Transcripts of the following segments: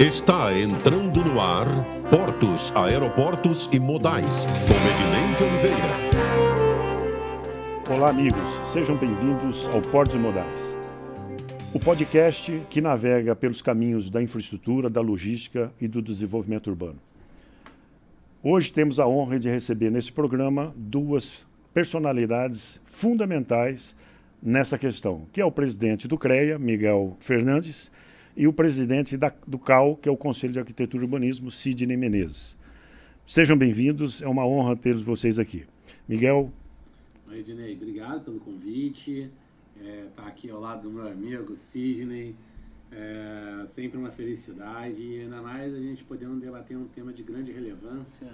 Está entrando no ar Portos, Aeroportos e Modais, com Ednei de Oliveira. Olá, amigos. Sejam bem-vindos ao Portos e Modais, o podcast que navega pelos caminhos da infraestrutura, da logística e do desenvolvimento urbano. Hoje temos a honra de receber nesse programa duas personalidades fundamentais nessa questão, que é o presidente do CREA, Miguel Fernandes, e o presidente do CAU, que é o Conselho de Arquitetura e Urbanismo, Sidney Menezes. Sejam bem-vindos, é uma honra ter vocês aqui. Miguel. Oi, Ednei, obrigado pelo convite. Estar aqui ao lado do meu amigo Sidney, sempre uma felicidade, e ainda mais a gente podendo debater um tema de grande relevância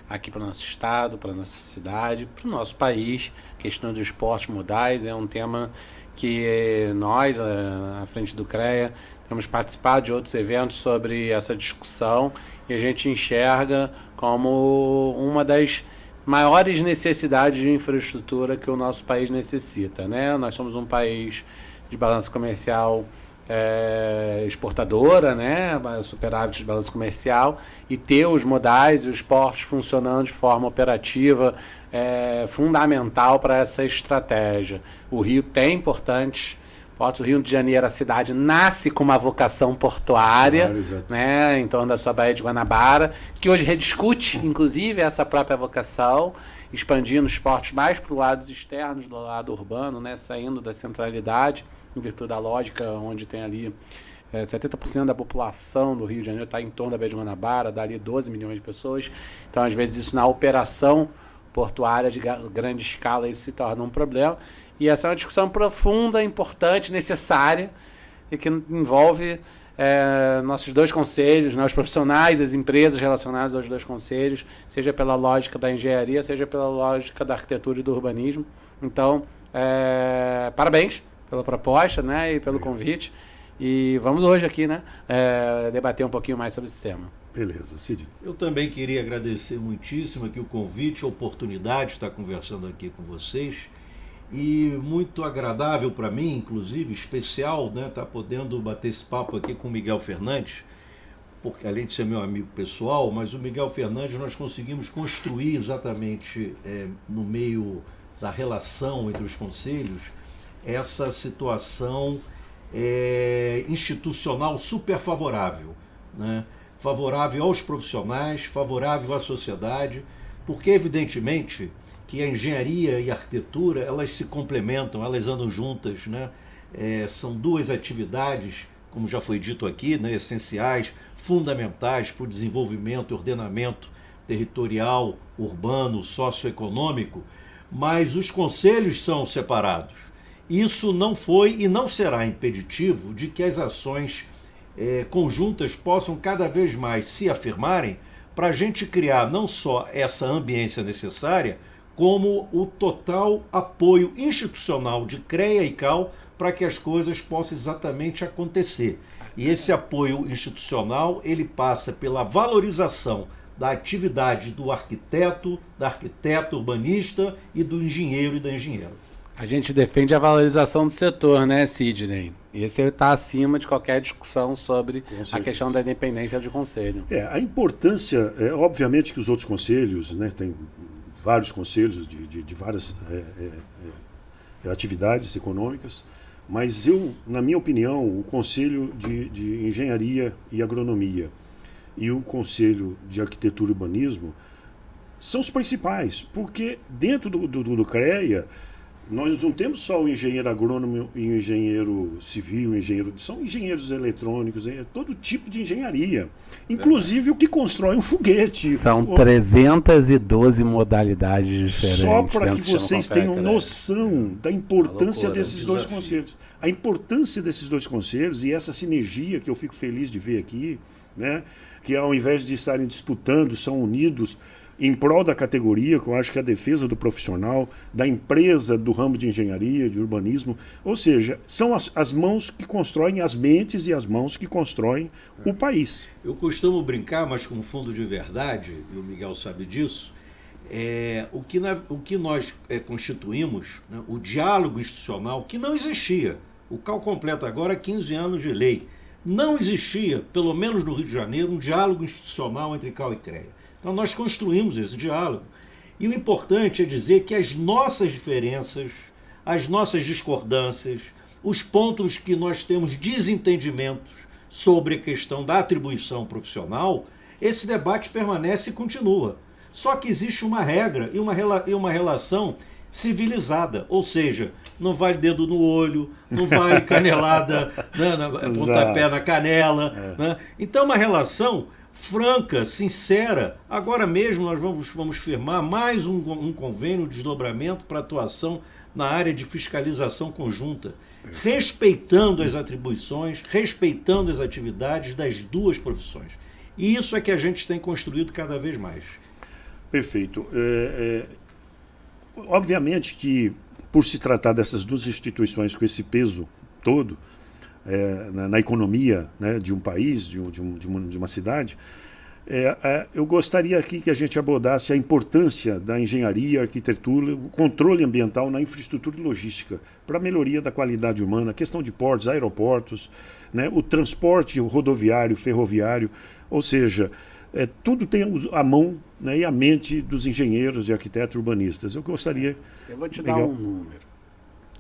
aqui para o nosso estado, para a nossa cidade, para o nosso país. A questão dos portos modais é um tema que nós, à frente do CREA, temos participado de outros eventos sobre essa discussão e a gente enxerga como uma das maiores necessidades de infraestrutura que o nosso país necessita, né? Nós somos um país de balança comercial exportadora, né? Superávit de balança comercial, e ter os modais e os portos funcionando de forma operativa é fundamental para essa estratégia. O Rio tem importantes portos. O Rio de Janeiro, a cidade, nasce com uma vocação portuária, né, em torno da sua Baía de Guanabara, que hoje rediscute, inclusive, essa própria vocação, expandindo os portos mais para os lados externos do lado urbano, né, saindo da centralidade, em virtude da lógica, onde tem ali 70% da população do Rio de Janeiro está em torno da Baía de Guanabara, dali 12 milhões de pessoas. Então, às vezes, isso na operação portuária de grande escala, isso se torna um problema. E essa é uma discussão profunda, importante, necessária, e que envolve nossos dois conselhos, né, os profissionais, as empresas relacionadas aos dois conselhos, seja pela lógica da engenharia, seja pela lógica da arquitetura e do urbanismo. Então, parabéns pela proposta, né, e pelo convite. E vamos hoje aqui, né, debater um pouquinho mais sobre esse tema. Beleza, Cid. Eu também queria agradecer muitíssimo aqui o convite, a oportunidade de estar conversando aqui com vocês. E muito agradável para mim, inclusive, especial, né, estar podendo bater esse papo aqui com o Miguel Fernandes, porque além de ser meu amigo pessoal, mas o Miguel Fernandes nós conseguimos construir exatamente no meio da relação entre os conselhos essa situação institucional super favorável, né? Favorável aos profissionais, favorável à sociedade, porque evidentemente que a engenharia e a arquitetura, elas se complementam, elas andam juntas, né? São duas atividades, como já foi dito aqui, né, essenciais, fundamentais para o desenvolvimento e ordenamento territorial, urbano, socioeconômico, mas os conselhos são separados. Isso não foi e não será impeditivo de que as ações conjuntas possam cada vez mais se afirmarem para a gente criar não só essa ambiência necessária, como o total apoio institucional de CREA e CAU para que as coisas possam exatamente acontecer. E esse apoio institucional, ele passa pela valorização da atividade do arquiteto, da arquiteta urbanista e do engenheiro e da engenheira. A gente defende a valorização do setor, né, Sidney? E esse está acima de qualquer discussão sobre a questão da independência do conselho. A importância, obviamente que os outros conselhos, né, tem vários conselhos de várias atividades econômicas, mas na minha opinião, o Conselho de Engenharia e Agronomia e o Conselho de Arquitetura e Urbanismo são os principais, porque dentro do CREA, nós não temos só o engenheiro agrônomo e o engenheiro civil, são engenheiros eletrônicos, todo tipo de engenharia. Inclusive o que constrói um foguete. São 312 modalidades diferentes. Só para que vocês tenham noção da importância desses dois conselhos. A importância desses dois conselhos e essa sinergia que eu fico feliz de ver aqui, né, que ao invés de estarem disputando, são unidos em prol da categoria, que eu acho que é a defesa do profissional, da empresa do ramo de engenharia, de urbanismo, ou seja, são as mãos que constroem, as mentes e as mãos que constroem o país. Eu costumo brincar, mas com fundo de verdade, e o Miguel sabe disso, o que nós constituímos, né, o diálogo institucional, que não existia. O CAU completa agora 15 anos de lei, não existia, pelo menos no Rio de Janeiro, um diálogo institucional entre CAU e CREA. Então nós construímos esse diálogo. E o importante é dizer que as nossas diferenças, as nossas discordâncias, os pontos que nós temos desentendimentos sobre a questão da atribuição profissional, esse debate permanece e continua. Só que existe uma regra e uma relação civilizada, ou seja, não vai dedo no olho, não vai canelada, né, pontapé na canela. Né? Então, uma relação franca, sincera. Agora mesmo nós vamos firmar mais um convênio de desdobramento para atuação na área de fiscalização conjunta, respeitando as atribuições, respeitando as atividades das duas profissões. E isso é que a gente tem construído cada vez mais. Perfeito. Obviamente que, por se tratar dessas duas instituições com esse peso todo na economia, né, de um país, de uma cidade, eu gostaria aqui que a gente abordasse a importância da engenharia, arquitetura, o controle ambiental na infraestrutura e logística, para a melhoria da qualidade humana, a questão de portos, aeroportos, né, o transporte rodoviário, ferroviário, ou seja, tudo tem a mão, né, e a mente dos engenheiros e arquitetos urbanistas. Eu gostaria... Eu vou te dar um número.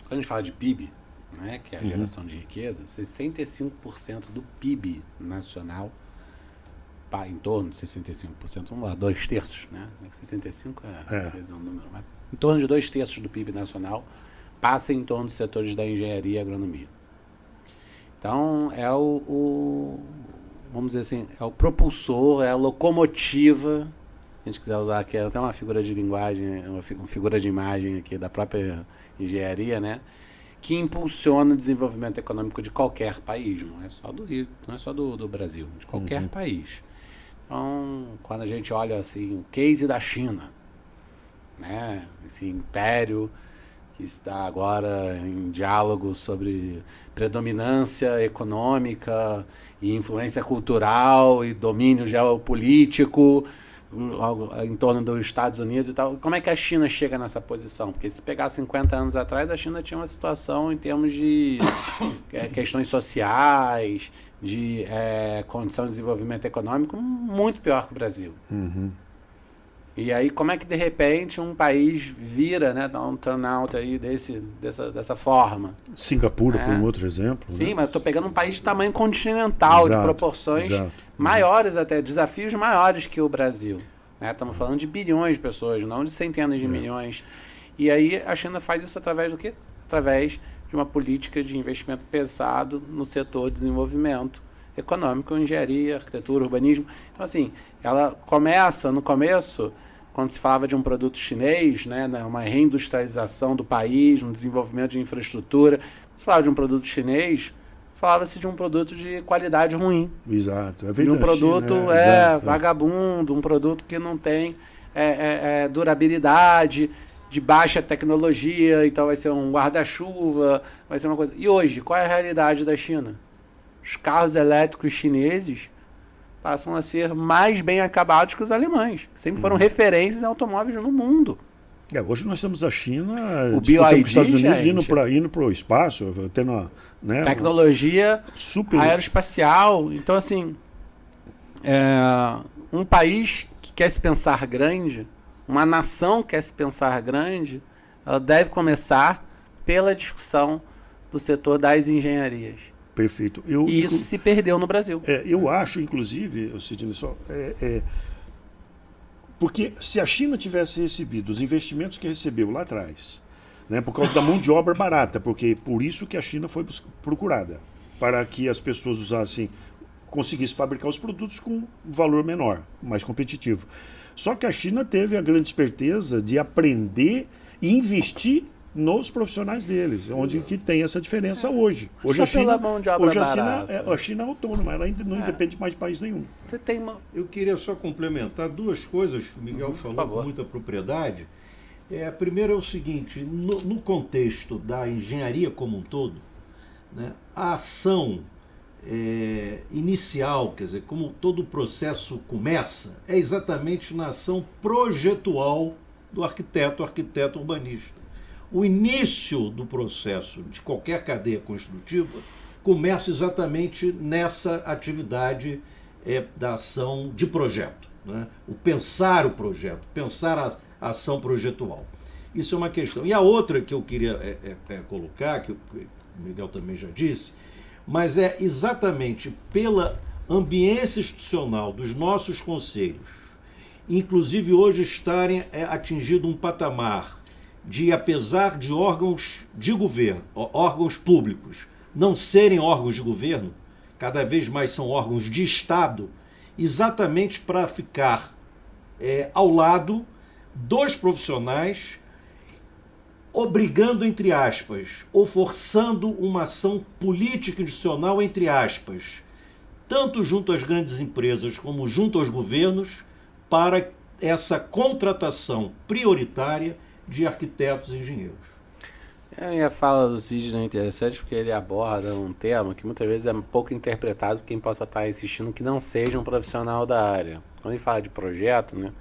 Quando a gente fala de PIB, né, que é a geração de riqueza, 65% do PIB nacional, em torno de 65%, vamos lá, 2/3, né? 65 é um número, mas em torno de 2/3 do PIB nacional passa em torno dos setores da engenharia e agronomia. Então, vamos dizer assim, é o propulsor, é a locomotiva, se a gente quiser usar aqui até uma figura de linguagem, uma figura de imagem aqui da própria engenharia, né? Que impulsiona o desenvolvimento econômico de qualquer país, não é só do Rio, não é só do Brasil, de qualquer país. Então, quando a gente olha assim, o case da China, né? Esse império que está agora em diálogo sobre predominância econômica e influência cultural e domínio geopolítico em torno dos Estados Unidos e tal. Como é que a China chega nessa posição? Porque se pegar 50 anos atrás, a China tinha uma situação em termos de questões sociais, de condição de desenvolvimento econômico muito pior que o Brasil. E aí, como é que de repente um país vira, né, dá um turnout aí dessa forma? Singapura foi um outro exemplo. Sim, né? mas eu estou pegando um país de tamanho continental, de proporções maiores até, desafios maiores que o Brasil. Estamos falando de bilhões de pessoas, não de centenas de milhões. E aí a China faz isso através do quê? Através de uma política de investimento pesado no setor de desenvolvimento econômico, engenharia, arquitetura, urbanismo. Então, assim, ela começa, no começo, quando se falava de um produto chinês, né, uma reindustrialização do país, um desenvolvimento de infraestrutura, quando se falava de um produto chinês, falava-se de um produto de qualidade ruim. Exato, é verdade. De um produto vagabundo, um produto que não tem durabilidade, de baixa tecnologia, então vai ser um guarda-chuva, vai ser uma coisa... E hoje, qual é a realidade da China? Os carros elétricos chineses passam a ser mais bem acabados que os alemães. Sempre foram referências em automóveis no mundo. Hoje nós temos a China disputando com os Estados Unidos indo para o espaço, tendo tecnologia super aeroespacial. Então, assim, um país que quer se pensar grande, uma nação que quer se pensar grande, ela deve começar pela discussão do setor das engenharias. Perfeito. E isso se perdeu no Brasil. Eu acho, inclusive, Sidney, porque se a China tivesse recebido os investimentos que recebeu lá atrás, né, por causa da mão de obra barata, porque por isso que a China foi procurada, para que as pessoas conseguissem fabricar os produtos com um valor menor, mais competitivo. Só que a China teve a grande esperteza de aprender e investir nos profissionais deles, onde que tem essa diferença hoje. Hoje a China, mão de obra a China é autônoma, ela ainda não depende mais de país nenhum. Eu queria só complementar duas coisas que o Miguel falou com muita propriedade. A primeira é o seguinte, no contexto da engenharia como um todo, né, a ação inicial, quer dizer, como todo o processo começa, é exatamente na ação projetual do arquiteto urbanista. O início do processo de qualquer cadeia construtiva começa exatamente nessa atividade da ação de projeto, né? O pensar o projeto, pensar a ação projetual. Isso é uma questão. E a outra que eu queria colocar, que o Miguel também já disse, mas é exatamente pela ambiência institucional dos nossos conselhos, inclusive hoje estarem atingido um patamar de, apesar de órgãos de governo, órgãos públicos, não serem órgãos de governo, cada vez mais são órgãos de Estado, exatamente para ficar ao lado dos profissionais, obrigando, entre aspas, ou forçando uma ação política institucional, entre aspas, tanto junto às grandes empresas como junto aos governos, para essa contratação prioritária de arquitetos e engenheiros. E a fala do Sidney é interessante porque ele aborda um tema que muitas vezes é pouco interpretado por quem possa estar insistindo que não seja um profissional da área. Quando ele fala de projeto, né,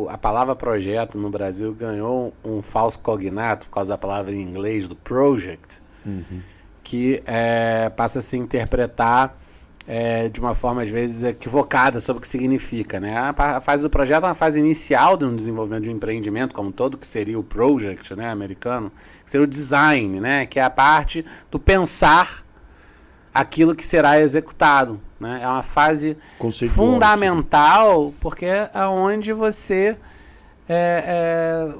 a palavra projeto no Brasil ganhou um falso cognato por causa da palavra em inglês do project, que passa a se interpretar de uma forma às vezes equivocada sobre o que significa, né? A fase do projeto é uma fase inicial de um desenvolvimento de um empreendimento, como todo, que seria o project, né, americano, que seria o design, né, que é a parte do pensar aquilo que será executado, né? É uma fase fundamental, porque é onde você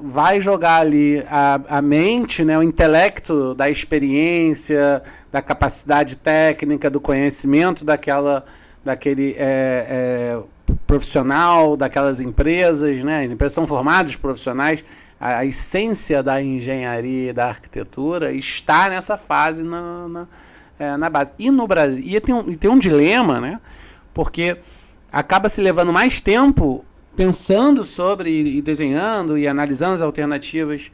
vai jogar ali a mente, né, o intelecto da experiência, da capacidade técnica, do conhecimento daquele profissional, daquelas empresas, né? As empresas são formadas de profissionais, a essência da engenharia e da arquitetura está nessa fase na base. E no Brasil, tem um dilema, né? Porque acaba se levando mais tempo pensando sobre e desenhando e analisando as alternativas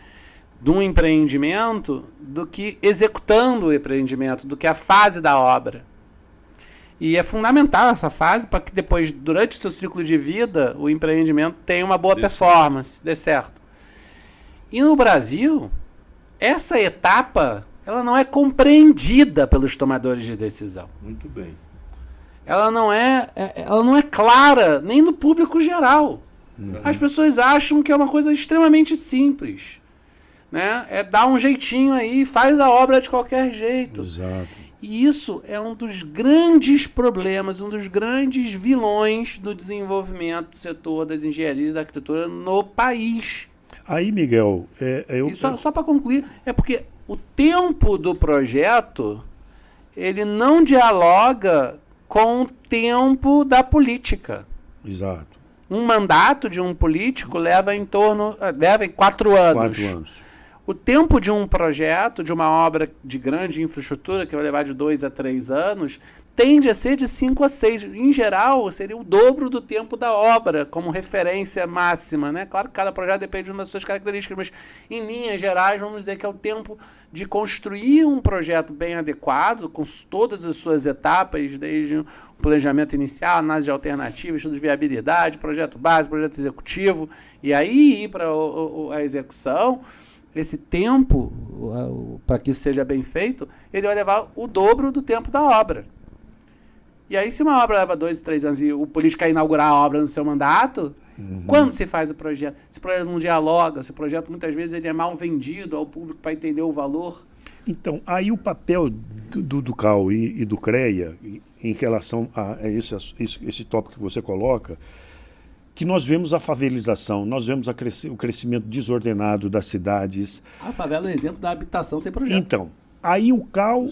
de um empreendimento do que executando o empreendimento, do que a fase da obra. E é fundamental essa fase para que depois, durante o seu ciclo de vida, o empreendimento tenha uma boa performance, dê certo. E no Brasil, essa etapa ela não é compreendida pelos tomadores de decisão. Muito bem. Ela não é clara nem no público geral. As pessoas acham que é uma coisa extremamente simples, né? É dar um jeitinho aí, faz a obra de qualquer jeito. Exato. E isso é um dos grandes problemas, um dos grandes vilões do desenvolvimento do setor das engenharias e da arquitetura no país. Aí, Miguel, só para concluir, é porque o tempo do projeto ele não dialoga com o tempo da política. Exato. Um mandato de um político leva 4 anos. 4 anos. O tempo de um projeto, de uma obra de grande infraestrutura, que vai levar de 2 a 3 anos, tende a ser de 5 a 6. Em geral, seria o dobro do tempo da obra, como referência máxima, né? Claro que cada projeto depende de uma das suas características, mas em linhas gerais, vamos dizer que é o tempo de construir um projeto bem adequado, com todas as suas etapas, desde o planejamento inicial, análise de alternativas, estudo de viabilidade, projeto base, projeto executivo, e aí ir para a execução. Esse tempo, para que isso seja bem feito, ele vai levar o dobro do tempo da obra. E aí, se uma obra leva 2, 3 anos e o político quer inaugurar a obra no seu mandato, quando se faz o projeto? Se o projeto não dialoga, se o projeto muitas vezes ele é mal vendido ao público para entender o valor. Então, aí o papel do CAU e do CREA, em relação a esse tópico que você coloca, que nós vemos a favelização, nós vemos o crescimento desordenado das cidades. A favela é um exemplo da habitação sem projeto. Então, aí o CAU,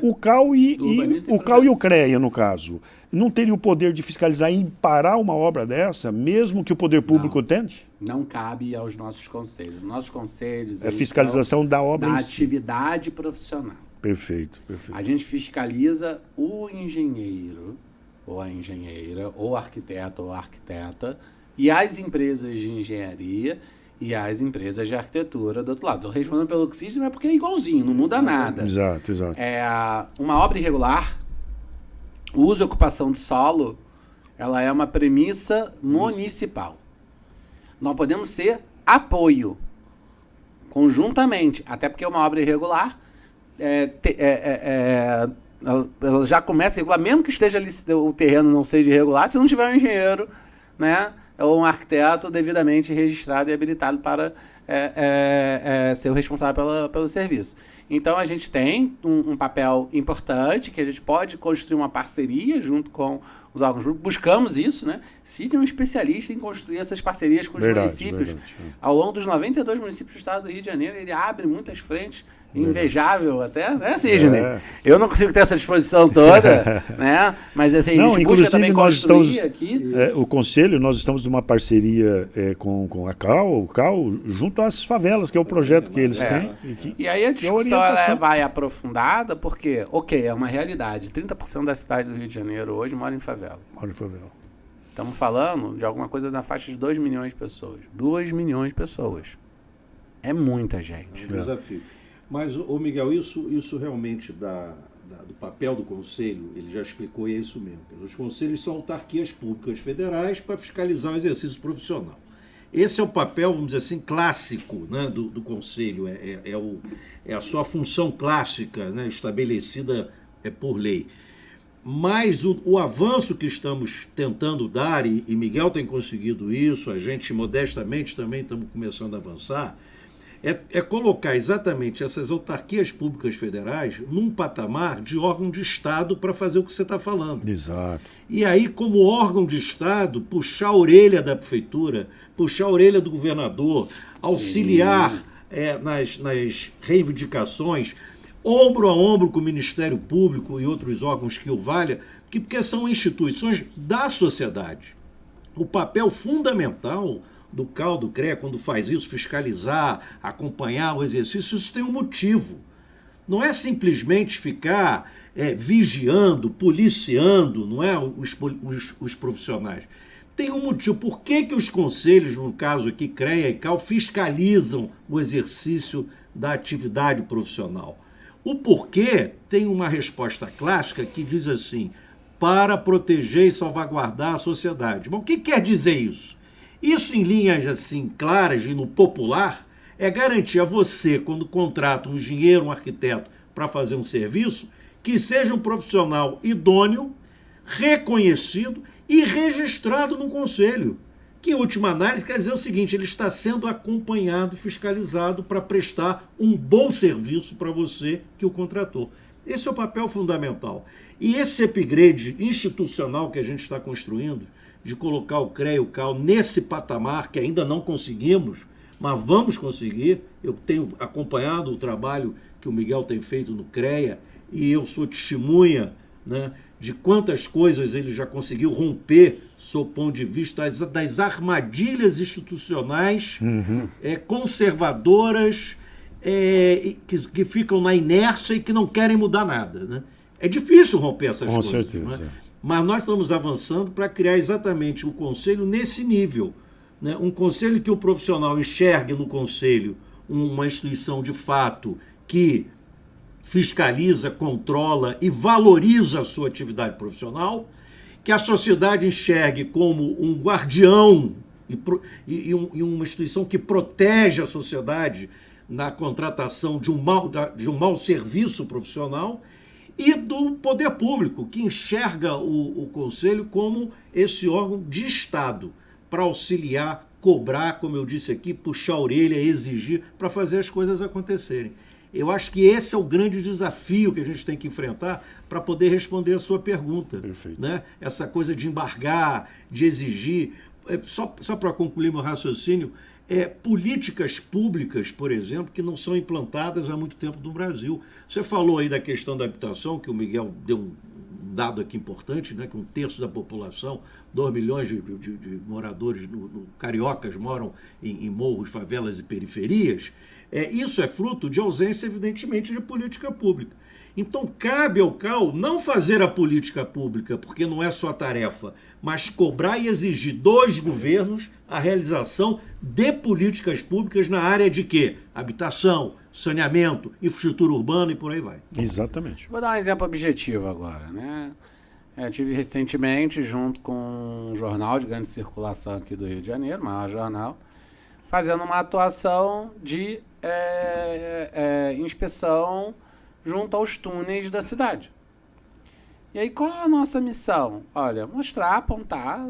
o CAU e o CREA, no caso, não teria o poder de fiscalizar e parar uma obra dessa, mesmo que o poder público tente? Não cabe aos nossos conselhos. Nossos conselhos... É a fiscalização da obra em si. Da atividade profissional. Perfeito. A gente fiscaliza o engenheiro, ou a engenheira, ou arquiteto ou arquiteta, e as empresas de engenharia e as empresas de arquitetura do outro lado. Estou respondendo pelo Oxígeno, é porque é igualzinho, não muda nada. Exato. Uma obra irregular, o uso e ocupação do solo, ela é uma premissa municipal. Nós podemos ser apoio, conjuntamente, até porque uma obra irregular ela já começa a regular, mesmo que esteja ali, o terreno não seja irregular, se não tiver um engenheiro, né, ou um arquiteto devidamente registrado e habilitado para ser o responsável pelo serviço. Então, a gente tem um papel importante, que a gente pode construir uma parceria junto com os órgãos públicos. Buscamos isso, né? Sidney é um especialista em construir essas parcerias com os municípios. Ao longo dos 92 municípios do estado do Rio de Janeiro, ele abre muitas frentes, invejável até, né, Sidney? Eu não consigo ter essa disposição toda, né? Mas assim, a gente busca também construir aqui. O Conselho, nós estamos numa parceria com a CAL, junto às favelas, que é o projeto que eles têm. E aí a discussão vai aprofundada, porque, é uma realidade. 30% da cidade do Rio de Janeiro hoje mora em favela. Estamos falando de alguma coisa na faixa de 2 milhões de pessoas. 2 milhões de pessoas. É muita gente. É um desafio. Mas, Miguel, isso realmente do papel do Conselho, ele já explicou, isso mesmo. Os conselhos são autarquias públicas federais para fiscalizar o exercício profissional. Esse é o papel, vamos dizer assim, clássico, né, do Conselho, é a sua função clássica, né, estabelecida por lei. Mas o avanço que estamos tentando dar, e Miguel tem conseguido isso, a gente modestamente também estamos começando a avançar, é colocar exatamente essas autarquias públicas federais num patamar de órgão de Estado para fazer o que você está falando. Exato. E aí, como órgão de Estado, puxar a orelha da prefeitura, puxar a orelha do governador, auxiliar nas reivindicações, ombro a ombro com o Ministério Público e outros órgãos que o valha, porque são instituições da sociedade. O papel fundamental do CAL, do CREA, quando faz isso, fiscalizar, acompanhar o exercício, isso tem um motivo. Não é simplesmente ficar vigiando, policiando, não é, os profissionais. Tem um motivo. Por que os conselhos, no caso aqui, CREA e CAL, fiscalizam o exercício da atividade profissional? O porquê tem uma resposta clássica que diz assim: para proteger e salvaguardar a sociedade. Mas o que quer dizer isso? Isso, em linhas assim claras e no popular, é garantir a você, quando contrata um engenheiro, um arquiteto para fazer um serviço, que seja um profissional idôneo, reconhecido e registrado no Conselho. Que, em última análise, quer dizer o seguinte: ele está sendo acompanhado, fiscalizado para prestar um bom serviço para você que o contratou. Esse é o papel fundamental. E esse upgrade institucional que a gente está construindo, de colocar o CREA e o CAL nesse patamar que ainda não conseguimos, mas vamos conseguir. Eu tenho acompanhado o trabalho que o Miguel tem feito no CREA e eu sou testemunha, né, de quantas coisas ele já conseguiu romper, sob o ponto de vista das armadilhas institucionais conservadoras que ficam na inércia e que não querem mudar nada, né? É difícil romper essas coisas. Com certeza. Né? Mas nós estamos avançando para criar exatamente um conselho nesse nível, né? Um conselho que o profissional enxergue no conselho uma instituição de fato que fiscaliza, controla e valoriza a sua atividade profissional, que a sociedade enxergue como um guardião e uma instituição que protege a sociedade na contratação de um mau serviço profissional, e do poder público, que enxerga o Conselho como esse órgão de Estado, para auxiliar, cobrar, como eu disse aqui, puxar a orelha, exigir, para fazer as coisas acontecerem. Eu acho que esse é o grande desafio que a gente tem que enfrentar para poder responder a sua pergunta. Perfeito. Né? Essa coisa de embargar, de exigir. Só para concluir meu raciocínio, políticas públicas, por exemplo, que não são implantadas há muito tempo no Brasil. Você falou aí da questão da habitação, que o Miguel deu um dado aqui importante, né, que 1/3 da população, 2 milhões de moradores cariocas moram em morros, favelas e periferias. Isso é fruto de ausência, evidentemente, de política pública. Então, cabe ao CAL não fazer a política pública, porque não é sua tarefa, mas cobrar e exigir dos governos a realização de políticas públicas na área de quê? Habitação, saneamento, infraestrutura urbana e por aí vai. Exatamente. Vou dar um exemplo objetivo agora, né? Eu tive recentemente, junto com um jornal de grande circulação aqui do Rio de Janeiro, maior jornal, fazendo uma atuação de inspeção junto aos túneis da cidade. E aí, qual é a nossa missão? Olha, mostrar, apontar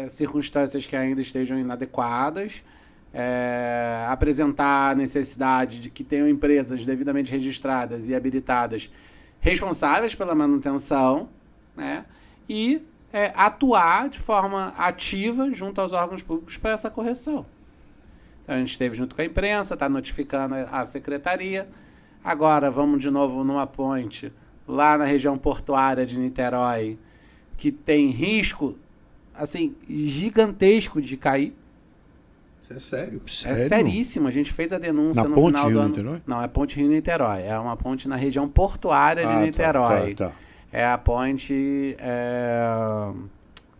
circunstâncias que ainda estejam inadequadas, apresentar a necessidade de que tenham empresas devidamente registradas e habilitadas responsáveis pela manutenção, né? E atuar de forma ativa junto aos órgãos públicos para essa correção. Então, a gente esteve junto com a imprensa, está notificando a secretaria. Agora vamos de novo numa ponte lá na região portuária de Niterói, que tem risco assim gigantesco de cair. Isso é sério. É seríssimo. A gente fez a denúncia no final do ano. Niterói? Não, é ponte Rio-Niterói. É uma ponte na região portuária de Niterói. Tá. É a ponte...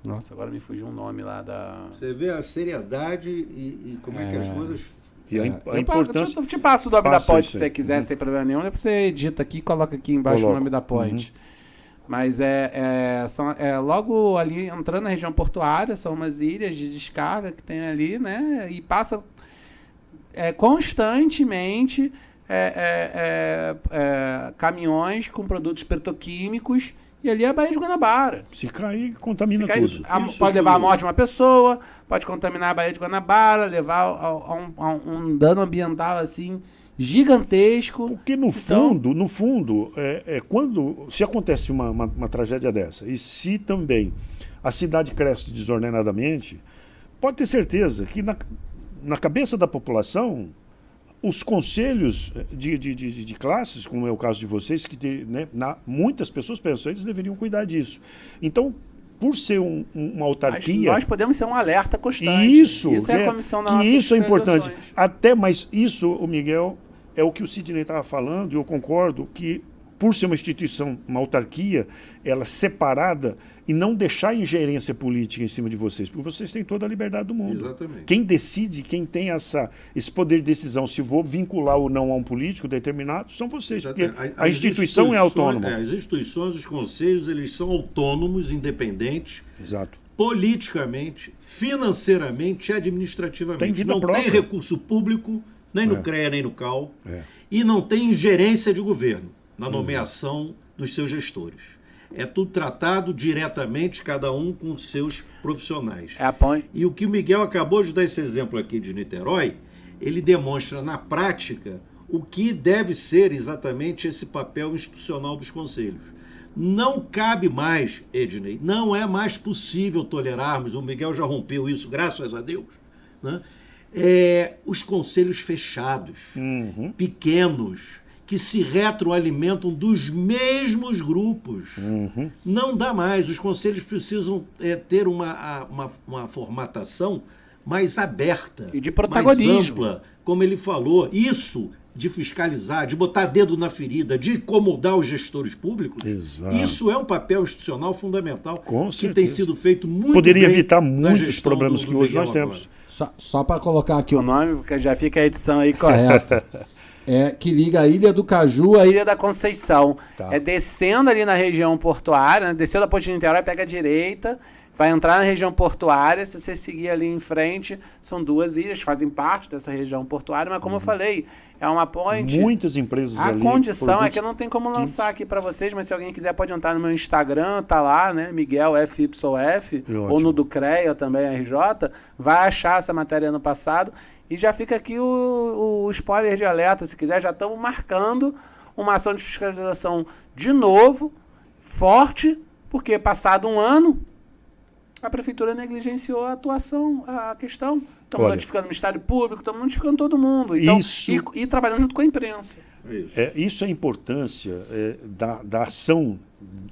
Nossa, agora me fugiu um nome lá da... Você vê a seriedade e como é que as coisas... E a importância... Eu te passo o nome da ponte se você quiser, sem problema nenhum. Depois você edita aqui e coloca aqui embaixo o nome da ponte. Mas logo ali, entrando na região portuária, são umas ilhas de descarga que tem ali, né? E passa constantemente caminhões com produtos petroquímicos, e ali é a Baía de Guanabara. Se cair, contamina tudo. Pode levar à morte de uma pessoa, pode contaminar a Baía de Guanabara, levar a um dano ambiental assim gigantesco. Porque no fundo, quando se acontece uma tragédia dessa, e se também a cidade cresce desordenadamente, pode ter certeza que na cabeça da população, os conselhos de classes, como é o caso de vocês, que muitas pessoas pensam, eles deveriam cuidar disso. Então, por ser uma autarquia... Nós podemos ser um alerta constante. Isso é a comissão da nossa isso é importante. Mas isso, o Miguel, é o que o Sidney estava falando, e eu concordo que, por ser uma instituição, uma autarquia, ela separada, e não deixar ingerência política em cima de vocês, porque vocês têm toda a liberdade do mundo. Exatamente. Quem decide, quem tem esse poder de decisão, se vou vincular ou não a um político determinado, são vocês, porque a instituição é autônoma. As instituições, os conselhos, eles são autônomos, independentes. Exato. Politicamente, financeiramente e administrativamente. Tem vida não própria. Tem recurso público, nem no CREA, nem no CAL, e não tem ingerência de governo na nomeação dos seus gestores. É tudo tratado diretamente, cada um com os seus profissionais. E o que o Miguel acabou de dar esse exemplo aqui de Niterói, ele demonstra na prática o que deve ser exatamente esse papel institucional dos conselhos. Não cabe mais, Ednei, não é mais possível tolerarmos, o Miguel já rompeu isso, graças a Deus, né? Os conselhos fechados, pequenos, que se retroalimentam dos mesmos grupos. Não dá mais. Os conselhos precisam ter uma formatação mais aberta, e de protagonismo, mais ampla, como ele falou. Isso de fiscalizar, de botar dedo na ferida, de incomodar os gestores públicos. Exato. Isso é um papel institucional fundamental. Com que certeza. Tem sido feito muito Poderia bem evitar na muitos gestão problemas do que hoje nós Miguel temos. Só para colocar aqui o nome, porque já fica a edição aí correta. Que liga a Ilha do Caju à Ilha da Conceição. Tá. Descendo ali na região portuária, né? Descendo da Ponte de Niterói, pega a direita, vai entrar na região portuária. Se você seguir ali em frente, são duas ilhas que fazem parte dessa região portuária, mas como eu falei, é uma ponte. Muitas empresas A ali. condição é que eu não tenho como lançar aqui para vocês, mas se alguém quiser pode entrar no meu Instagram, tá lá, né? Miguel FYF, ou no do CREA também, RJ, vai achar essa matéria ano passado. E já fica aqui o spoiler de alerta, se quiser, já estamos marcando uma ação de fiscalização de novo, forte, porque passado um ano, a Prefeitura negligenciou a atuação, a questão. Estamos notificando o Ministério Público, estamos notificando todo mundo. Então, e trabalhando junto com a imprensa. Isso é a importância da ação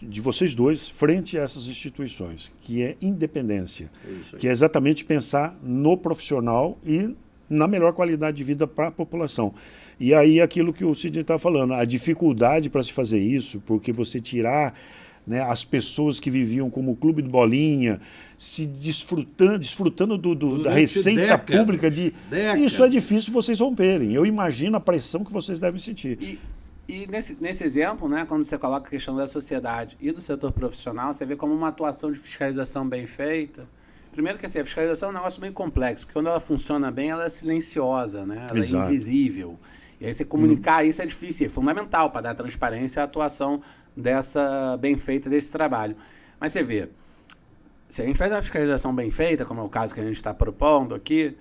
de vocês dois frente a essas instituições, que é independência, que é exatamente pensar no profissional e na melhor qualidade de vida para a população. E aí aquilo que o Sidney está falando, a dificuldade para se fazer isso, porque você tirar, né, as pessoas que viviam como o Clube do Bolinha, se desfrutando da receita pública, isso é difícil vocês romperem. Eu imagino a pressão que vocês devem sentir. E nesse exemplo, né, quando você coloca a questão da sociedade e do setor profissional, você vê como uma atuação de fiscalização bem feita. Primeiro que assim, a fiscalização é um negócio meio complexo, porque quando ela funciona bem, ela é silenciosa, né? Ela é invisível. E aí você comunicar isso é difícil, é fundamental para dar transparência à atuação bem feita desse trabalho. Mas você vê, se a gente faz uma fiscalização bem feita, como é o caso que a gente está propondo aqui,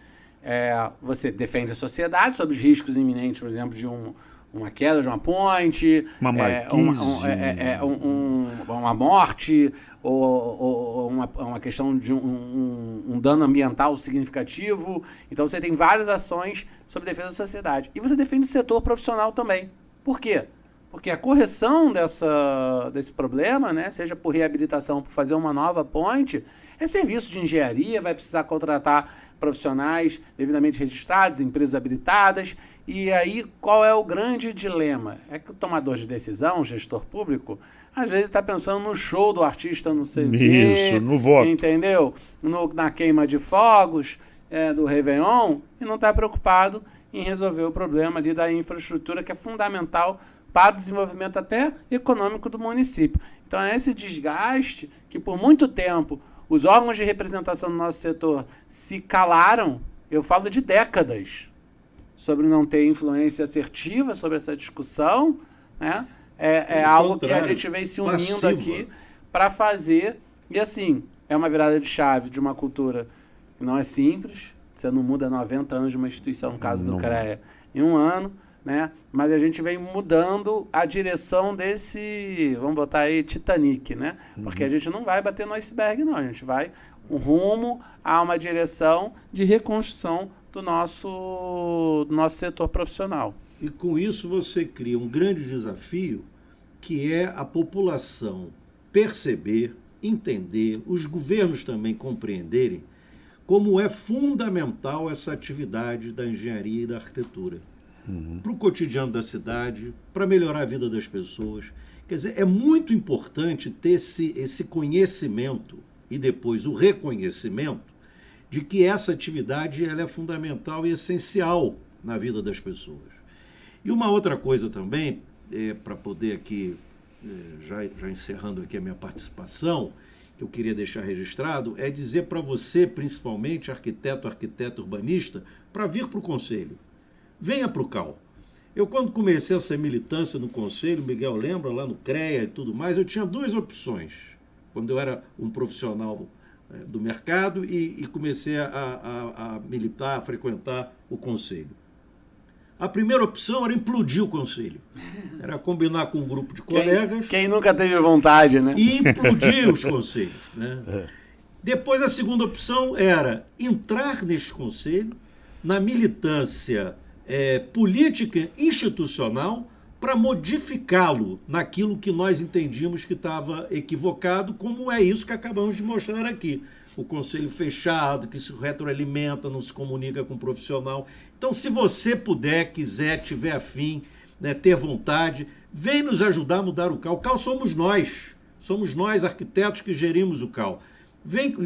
você defende a sociedade sobre os riscos iminentes, por exemplo, de uma queda de uma ponte, uma uma morte, ou uma questão de um dano ambiental significativo. Então você tem várias ações sobre defesa da sociedade. E você defende o setor profissional também. Por quê? Porque a correção desse problema, né, seja por reabilitação, por fazer uma nova ponte, é serviço de engenharia, vai precisar contratar profissionais devidamente registrados, empresas habilitadas. E aí, qual é o grande dilema? É que o tomador de decisão, o gestor público, às vezes está pensando no show do artista, não sei o quê. Isso, no voto. Entendeu? Na queima de fogos do Réveillon, e não está preocupado em resolver o problema ali da infraestrutura, que é fundamental para o desenvolvimento até econômico do município. Então é esse desgaste que por muito tempo os órgãos de representação do nosso setor se calaram, eu falo de décadas, sobre não ter influência assertiva sobre essa discussão, né? É algo que a gente vem se unindo aqui para fazer, e assim, é uma virada de chave de uma cultura que não é simples, você não muda 90 anos de uma instituição, no caso do CREA, em um ano, né? Mas a gente vem mudando a direção desse, vamos botar aí, Titanic, né? Porque a gente não vai bater no iceberg, não. A gente vai rumo a uma direção de reconstrução do nosso setor profissional. E com isso você cria um grande desafio, que é a população perceber, entender, os governos também compreenderem como é fundamental essa atividade da engenharia e da arquitetura. Para o cotidiano da cidade, para melhorar a vida das pessoas. Quer dizer, é muito importante ter esse conhecimento e depois o reconhecimento de que essa atividade ela é fundamental e essencial na vida das pessoas. E uma outra coisa também, para poder aqui, já encerrando aqui a minha participação, que eu queria deixar registrado, é dizer para você, principalmente arquiteto urbanista, para vir para o Conselho. Venha para o CAL. Eu, quando comecei essa militância no Conselho, Miguel lembra, lá no CREA e tudo mais, eu tinha duas opções. Quando eu era um profissional do mercado e comecei a militar, a frequentar o Conselho. A primeira opção era implodir o Conselho. Era combinar com um grupo de colegas... Quem nunca teve vontade, né? E implodir os conselhos. Né? Depois, a segunda opção era entrar neste Conselho, na militância política institucional, para modificá-lo naquilo que nós entendíamos que estava equivocado, como é isso que acabamos de mostrar aqui. O conselho fechado, que se retroalimenta, não se comunica com o profissional. Então, se você puder, quiser, tiver afim, né, ter vontade, vem nos ajudar a mudar o CAL. O CAL somos nós arquitetos que gerimos o CAL. Vem,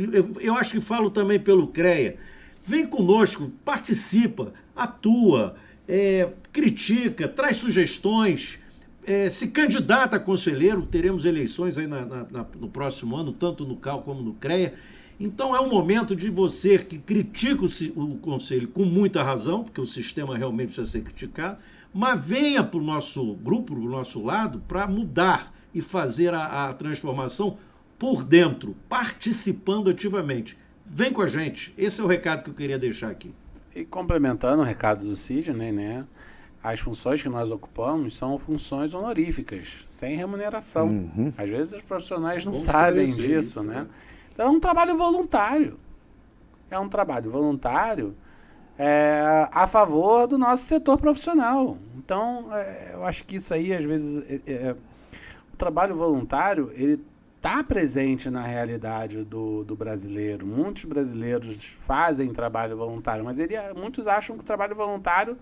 eu acho que falo também pelo CREA. Vem conosco, participa, atua, critica, traz sugestões, se candidata a conselheiro, teremos eleições aí no próximo ano, tanto no CAL como no CREA. Então é um momento de você que critica o conselho com muita razão, porque o sistema realmente precisa ser criticado, mas venha para o nosso grupo, para o nosso lado, para mudar e fazer a transformação por dentro, participando ativamente. Vem com a gente. Esse é o recado que eu queria deixar aqui. E complementando o recado do Sidney, né? As funções que nós ocupamos são funções honoríficas, sem remuneração. Às vezes os profissionais não sabem disso, né? Então é um trabalho voluntário. É um trabalho voluntário a favor do nosso setor profissional. Então, eu acho que isso aí, às vezes, o trabalho voluntário, ele está presente na realidade do brasileiro. Muitos brasileiros fazem trabalho voluntário, mas muitos acham que o trabalho voluntário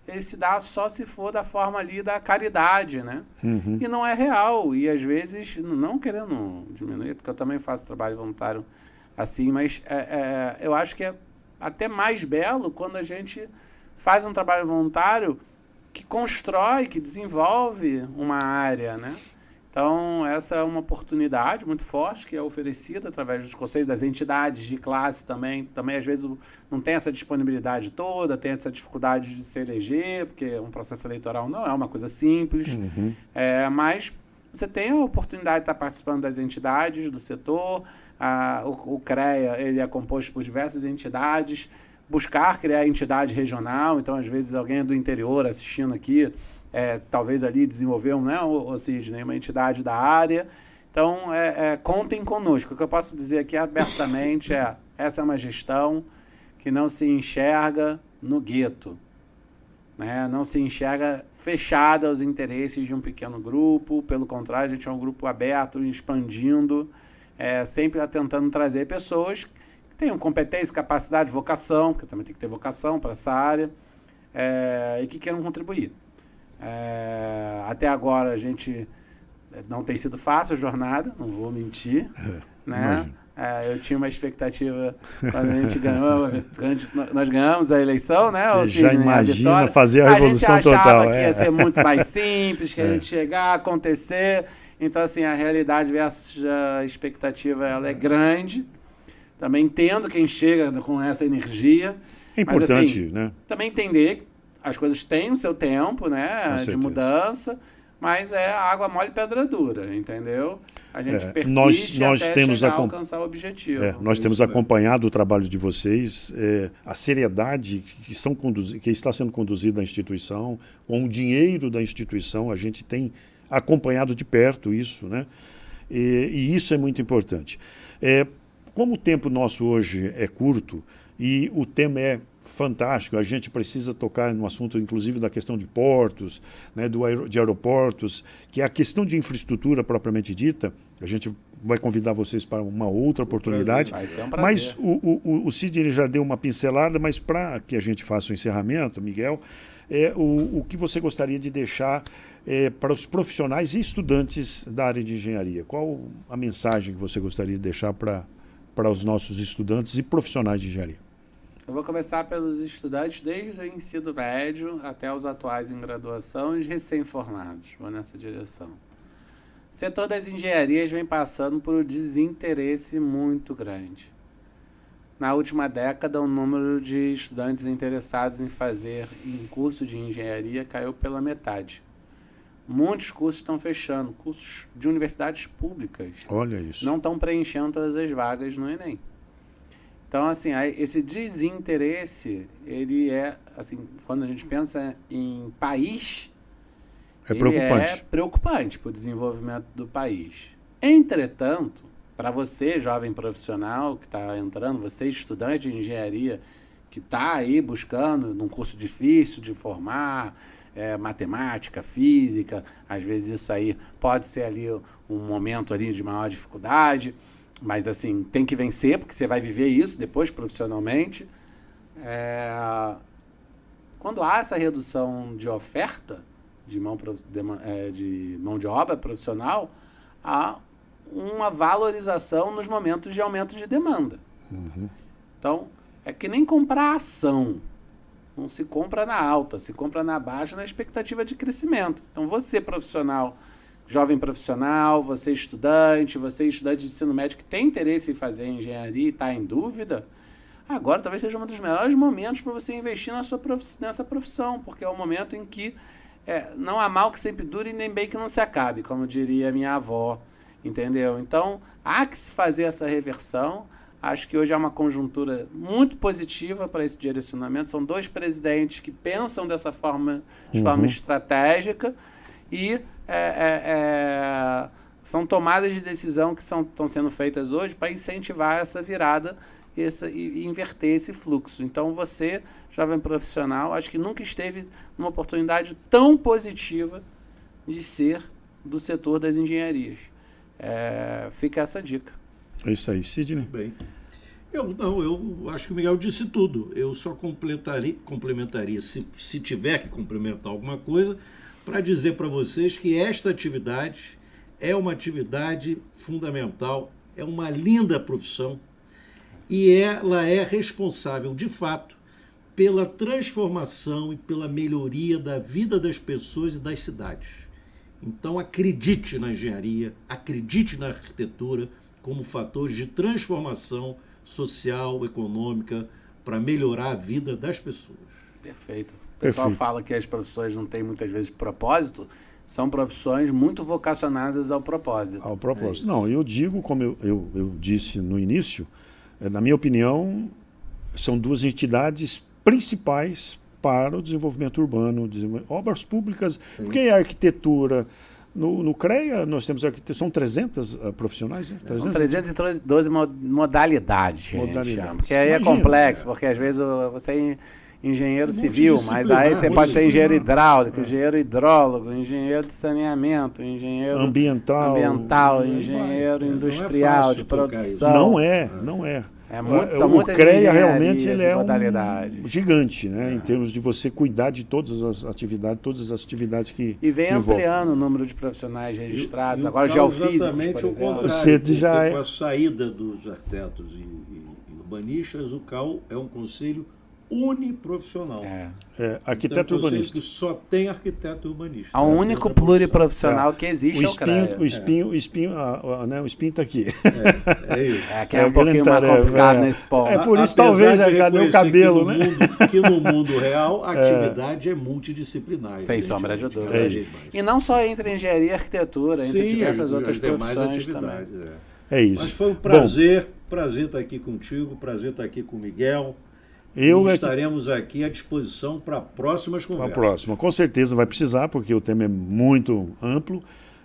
ele se dá só se for da forma ali da caridade, né? E não é real. E às vezes, não querendo diminuir, porque eu também faço trabalho voluntário assim, mas eu acho que é até mais belo quando a gente faz um trabalho voluntário que constrói, que desenvolve uma área, né? Então, essa é uma oportunidade muito forte que é oferecida através dos conselhos, das entidades de classe também. Também, às vezes, não tem essa disponibilidade toda, tem essa dificuldade de se eleger, porque um processo eleitoral não é uma coisa simples. Mas você tem a oportunidade de estar participando das entidades do setor. O CREA ele é composto por diversas entidades. Buscar criar entidade regional. Então, às vezes, alguém do interior assistindo aqui, talvez ali desenvolver Sidney, uma entidade da área. Então, contem conosco. O que eu posso dizer aqui abertamente essa é uma gestão que não se enxerga no gueto, né? Não se enxerga fechada aos interesses de um pequeno grupo. Pelo contrário, a gente é um grupo aberto, expandindo, sempre tentando trazer pessoas que tenham competência, capacidade, vocação, porque também tem que ter vocação para essa área, e que queiram contribuir. Até agora a gente não tem sido fácil a jornada, não vou mentir, né? Eu tinha uma expectativa quando a gente ganhou, nós ganhamos a eleição, né? Você já imagina fazer a revolução total. A gente achava que ia ser muito mais simples, que a gente chegar, acontecer. Então, assim, a realidade versus a expectativa, ela é grande. Também entendo quem chega com essa energia. É importante, mas, assim, né? Também entender que as coisas têm o seu tempo, né? De mudança. Mas água mole, pedra dura, entendeu? A gente persiste nós até temos chegar a alcançar o objetivo. Nós temos acompanhado o trabalho de vocês, a seriedade que está sendo conduzida na instituição, com o dinheiro da instituição, a gente tem acompanhado de perto isso, né? E isso é muito importante. Como o tempo nosso hoje é curto e o tema é fantástico, a gente precisa tocar no assunto, inclusive, da questão de portos, né, de aeroportos, que é a questão de infraestrutura propriamente dita. A gente vai convidar vocês para uma outra oportunidade. Vai ser um prazer. Mas o Sidney já deu uma pincelada, mas para que a gente faça o encerramento, Miguel, o que você gostaria de deixar para os profissionais e estudantes da área de engenharia? Qual a mensagem que você gostaria de deixar para os nossos estudantes e profissionais de engenharia? Eu vou começar pelos estudantes desde o ensino médio até os atuais em graduação e os recém-formados. Vou nessa direção. O setor das engenharias vem passando por um desinteresse muito grande. Na última década, o número de estudantes interessados em fazer curso de engenharia caiu pela metade. Muitos cursos estão fechando, cursos de universidades públicas. Olha isso. Não estão preenchendo todas as vagas no Enem. Então, assim, esse desinteresse, ele assim, quando a gente pensa em país, preocupante. É preocupante para o desenvolvimento do país. Entretanto, para você, jovem profissional que está entrando, você, estudante de engenharia, que está aí buscando num curso difícil de formar, matemática, física, às vezes isso aí pode ser ali um momento ali de maior dificuldade, mas, assim, tem que vencer, porque você vai viver isso depois profissionalmente. Quando há essa redução de oferta de mão de obra profissional, há uma valorização nos momentos de aumento de demanda. Então, é que nem comprar ação. Não se compra na alta, se compra na baixa na expectativa de crescimento. Então, você profissional, jovem profissional, você estudante de ensino médio que tem interesse em fazer engenharia e está em dúvida, agora talvez seja um dos melhores momentos para você investir nessa profissão, porque é o momento em que não há mal que sempre dure e nem bem que não se acabe, como diria minha avó, entendeu? Então, há que se fazer essa reversão. Acho que hoje é uma conjuntura muito positiva para esse direcionamento. São dois presidentes que pensam dessa forma, de forma estratégica, e são tomadas de decisão que estão sendo feitas hoje para incentivar essa virada e inverter esse fluxo. Então, você, jovem profissional, acho que nunca esteve numa oportunidade tão positiva de ser do setor das engenharias. Fica essa dica. É isso aí, Sidney. Bem, eu acho que o Miguel disse tudo. Eu só complementaria, se tiver que complementar alguma coisa, para dizer para vocês que esta atividade é uma atividade fundamental, é uma linda profissão, e ela é responsável, de fato, pela transformação e pela melhoria da vida das pessoas e das cidades. Então acredite na engenharia, acredite na arquitetura como fatores de transformação social, econômica, para melhorar a vida das pessoas. Perfeito. O pessoal fala que as profissões não têm muitas vezes propósito, são profissões muito vocacionadas ao propósito. Ao propósito. Não, eu digo, como eu disse no início, na minha opinião, são duas entidades principais para o desenvolvimento urbano, obras públicas, porque a arquitetura, no CREA nós temos são 300 profissionais, né? São 312 modalidades, que a gente chama, porque aí é complexo, porque às vezes você é engenheiro civil, mas aí você pode ser engenheiro hidráulico, engenheiro hidrólogo, engenheiro de saneamento, engenheiro ambiental, engenheiro industrial, de produção. Não é. São muitas o CREA realmente ele é gigante, né? Em termos de você cuidar de todas as atividades que e vem ampliando o número de profissionais registrados, agora geofísicos, por exemplo. Com a saída dos arquitetos e urbanistas, o CAU é um conselho uniprofissional. Arquiteto urbanista. Que só tem arquiteto urbanista. O único pluriprofissional que existe é o CREA. O espinho está aqui. É isso. Que é um pouquinho mais complicado nesse ponto. Por isso talvez cadê o cabelo, né? Que no mundo real a atividade é multidisciplinar. Sem sombra de dúvida. E não só entre engenharia e arquitetura, entre diversas outras profissões também. É isso. Mas foi um prazer estar aqui contigo, prazer estar aqui com o Miguel. Estaremos aqui à disposição para próximas conversas. Para a próxima, com certeza vai precisar, porque o tema é muito amplo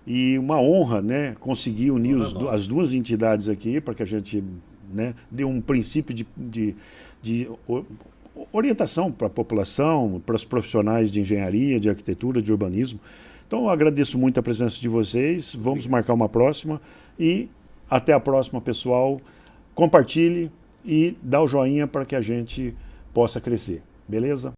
e uma honra, né, conseguir unir as duas entidades aqui para que a gente, né, dê um princípio de orientação para a população, para os profissionais de engenharia, de arquitetura, de urbanismo. Então eu agradeço muito a presença de vocês, vamos marcar uma próxima e até a próxima, pessoal. Compartilhe e dá o joinha para que a gente possa crescer, beleza?